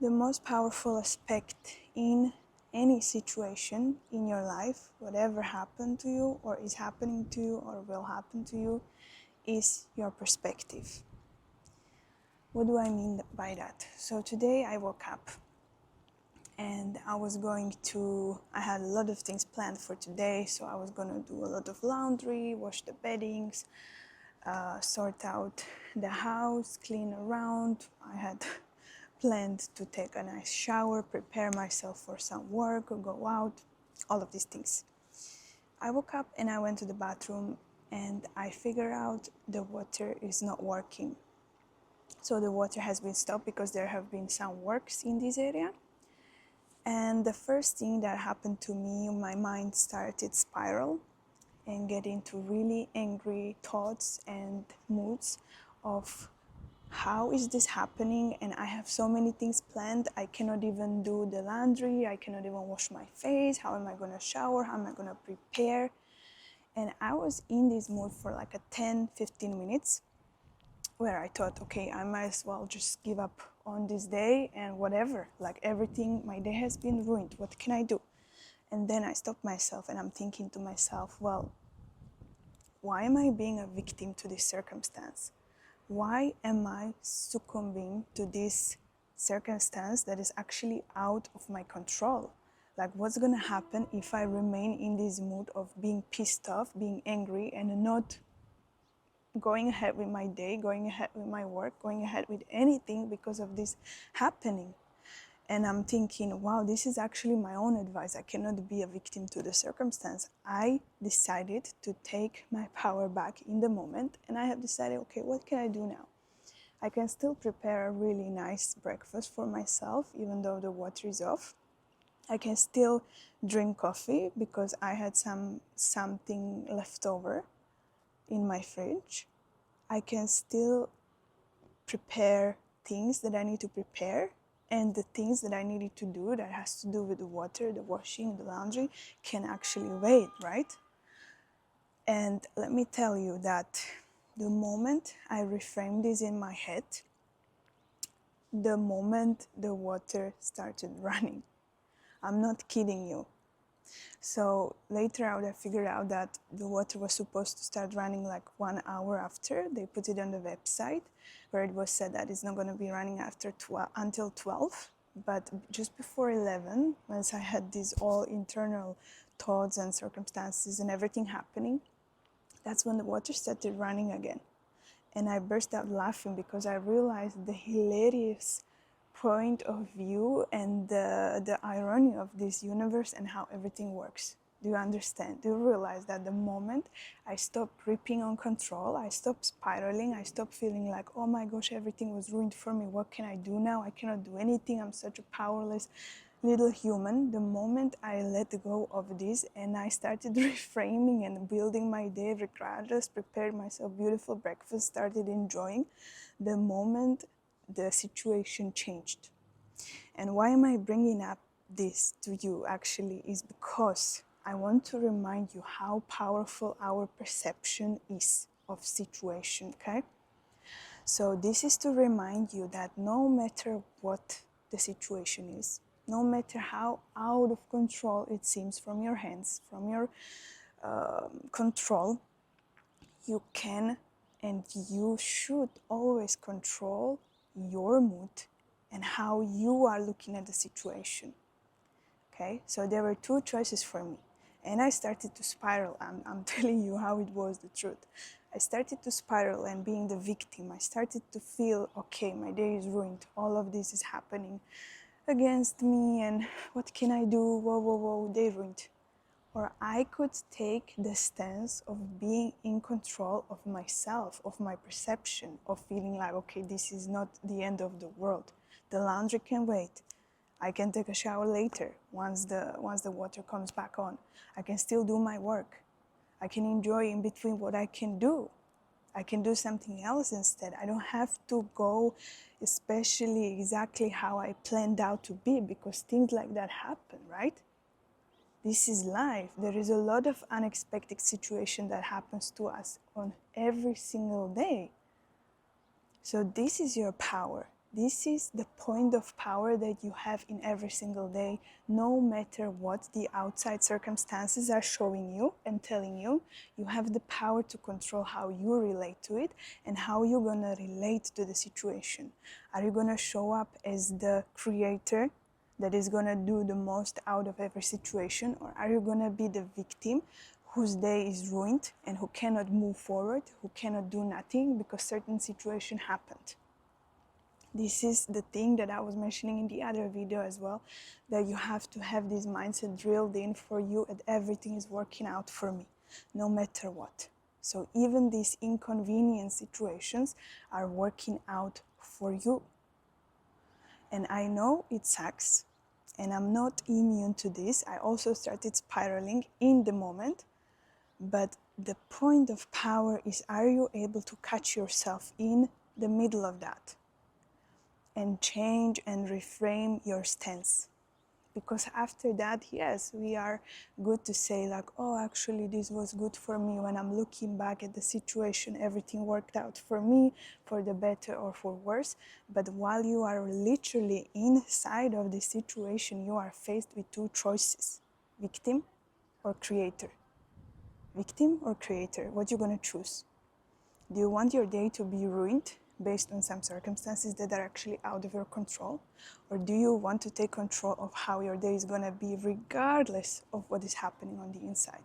The most powerful aspect in any situation in your life, whatever happened to you or is happening to you or will happen to you, is your perspective. What do I mean by that? So today I woke up and I had a lot of things planned for today, so I was gonna do a lot of laundry, wash the beddings, sort out the house, clean around. I had planned to take a nice shower, prepare myself for some work, or go out, all of these things. I woke up and I went to the bathroom and I figured out the water is not working. So the water has been stopped because there have been some works in this area. And the first thing that happened to me, my mind started spiral and get into really angry thoughts and moods of how is this happening, and I have so many things planned. I cannot even do the laundry, I cannot even wash my face. How am I going to shower? How am I going to prepare? And I was in this mood for like a 10-15 minutes where I thought, okay, I might as well just give up on this day and whatever, like everything, my day has been ruined, what can I do? And then I stopped myself and I'm thinking to myself, well, why am I being a victim to this circumstance? Why am I succumbing to this circumstance that is actually out of my control? Like, what's gonna happen if I remain in this mood of being pissed off, being angry, and not going ahead with my day, going ahead with my work, going ahead with anything because of this happening? And I'm thinking, wow, this is actually my own advice. I cannot be a victim to the circumstance. I decided to take my power back in the moment, and I have decided, okay, what can I do now? I can still prepare a really nice breakfast for myself, even though the water is off. I can still drink coffee because I had something left over in my fridge. I can still prepare things that I need to prepare, and the things that I needed to do that has to do with the water, the washing, the laundry can actually wait, right? And let me tell you that the moment I reframed this in my head, the moment the water started running. I'm not kidding you. So later I figured out that the water was supposed to start running like 1 hour after. They put it on the website where it was said that it's not going to be running until 12. But just before 11, once I had these all internal thoughts and circumstances and everything happening, that's when the water started running again. And I burst out laughing because I realized the hilarious point of view and the irony of this universe and how everything works. Do you understand? Do you realize that the moment I stopped gripping on control, I stopped spiraling, I stopped feeling like, oh my gosh, everything was ruined for me. What can I do now? I cannot do anything. I'm such a powerless little human. The moment I let go of this and I started reframing and building my day regardless, prepared myself beautiful breakfast, started enjoying, the moment the situation changed. And why am I bringing up this to you actually is because I want to remind you how powerful our perception is of situation, okay? So this is to remind you that no matter what the situation is, no matter how out of control it seems from your hands, from your control, you can and you should always control your mood and how you are looking at the situation. Okay, so there were two choices for me, and I started to spiral. I'm telling you how it was the truth. I started to spiral and being the victim. I started to feel, okay, my day is ruined. All of this is happening against me, and what can I do? Whoa, whoa, whoa, they ruined. Or I could take the stance of being in control of myself, of my perception, of feeling like, okay, this is not the end of the world. The laundry can wait. I can take a shower later once the water comes back on. I can still do my work. I can enjoy in between what I can do. I can do something else instead. I don't have to go especially exactly how I planned out to be, because things like that happen, right? This is life. There is a lot of unexpected situation that happens to us on every single day. So this is your power. This is the point of power that you have in every single day, no matter what the outside circumstances are showing you and telling you. You have the power to control how you relate to it and how you're gonna relate to the situation. Are you gonna show up as the creator that is gonna do the most out of every situation, or are you gonna be the victim whose day is ruined and who cannot move forward, who cannot do nothing because certain situation happened? This is the thing that I was mentioning in the other video as well, that you have to have this mindset drilled in for you, and everything is working out for me, no matter what. So even these inconvenient situations are working out for you. And I know it sucks, and I'm not immune to this. I also started spiraling in the moment, but the point of power is, are you able to catch yourself in the middle of that and change and reframe your stance? Because after that, yes, we are good to say like, oh, actually this was good for me. When I'm looking back at the situation, everything worked out for me, for the better or for worse. But while you are literally inside of the situation, you are faced with two choices: victim or creator. Victim or creator, what you gonna choose? Do you want your day to be ruined based on some circumstances that are actually out of your control? Or do you want to take control of how your day is going to be regardless of what is happening on the inside?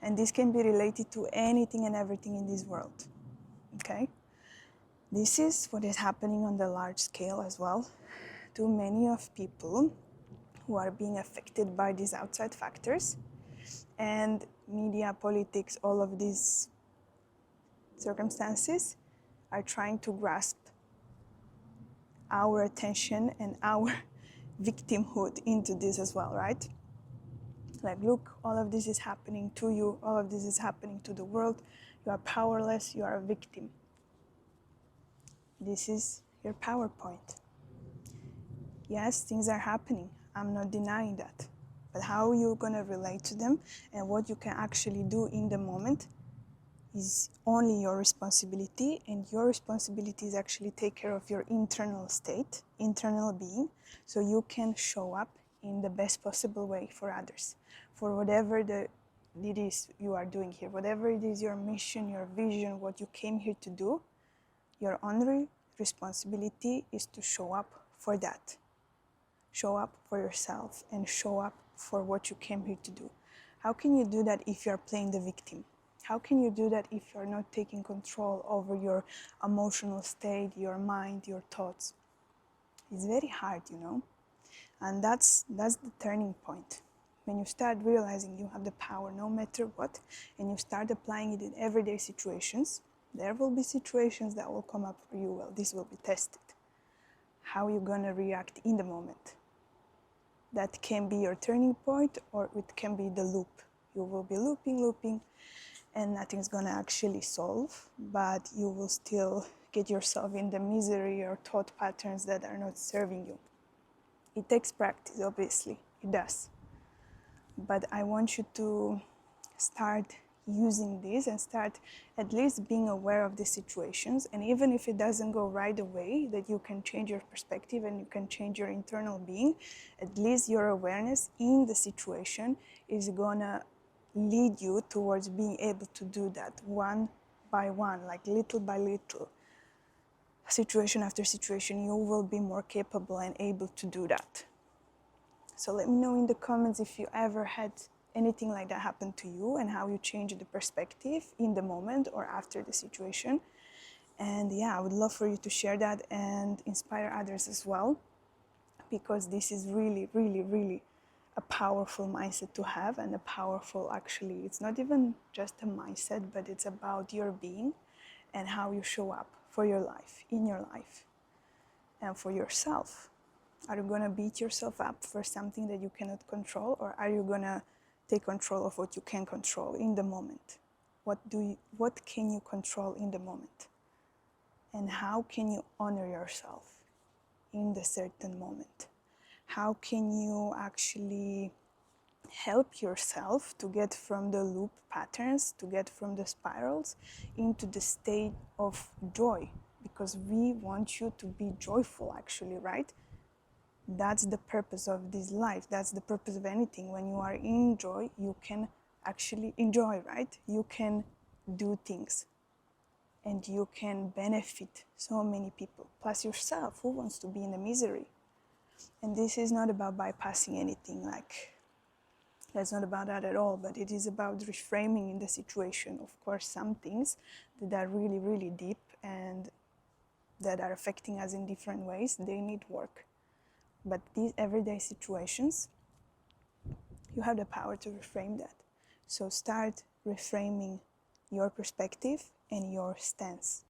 And this can be related to anything and everything in this world, okay? This is what is happening on the large scale as well. To many of people who are being affected by these outside factors and media, politics, all of these circumstances are trying to grasp our attention and our victimhood into this as well, right? Like, look, all of this is happening to you, all of this is happening to the world. You are powerless, you are a victim. This is your PowerPoint. Yes, things are happening. I'm not denying that. But how you're going to relate to them and what you can actually do in the moment is only your responsibility, and your responsibility is actually take care of your internal state, internal being, so you can show up in the best possible way for others, for whatever it is you are doing here, whatever it is your mission, your vision, what you came here to do. Your only responsibility is to show up for that. Show up for yourself and show up for what you came here to do. How can you do that if you're playing the victim? How can you do that if you're not taking control over your emotional state, your mind, your thoughts? It's very hard, you know? And that's the turning point. When you start realizing you have the power no matter what, and you start applying it in everyday situations, there will be situations that will come up for you. Well, this will be tested. How are you gonna react in the moment? That can be your turning point, or it can be the loop. You will be looping, and nothing's gonna actually solve, but you will still get yourself in the misery or thought patterns that are not serving you. It takes practice, obviously, it does. But I want you to start using this and start at least being aware of the situations. And even if it doesn't go right away, that you can change your perspective and you can change your internal being, at least your awareness in the situation is gonna lead you towards being able to do that one by one, like little by little, situation after situation. You will be more capable and able to do that. So let me know in the comments if you ever had anything like that happen to you and how you change the perspective in the moment or after the situation. And yeah, I would love for you to share that and inspire others as well, because this is really, really, really a powerful mindset to have, and a powerful, actually, it's not even just a mindset, but it's about your being and how you show up for your life, in your life, and for yourself. Are you gonna beat yourself up for something that you cannot control, or are you gonna take control of what you can control in the moment? What can you control in the moment? And how can you honor yourself in the certain moment? How can you actually help yourself to get from the loop patterns, to get from the spirals into the state of joy, because we want you to be joyful, actually, right? That's the purpose of this life. That's the purpose of anything. When you are in joy, you can actually enjoy, right? You can do things and you can benefit so many people, plus yourself. Who wants to be in the misery? And this is not about bypassing anything, like, that's not about that at all, but it is about reframing in the situation. Of course, some things that are really, really deep and that are affecting us in different ways, they need work. But these everyday situations, you have the power to reframe that. So start reframing your perspective and your stance.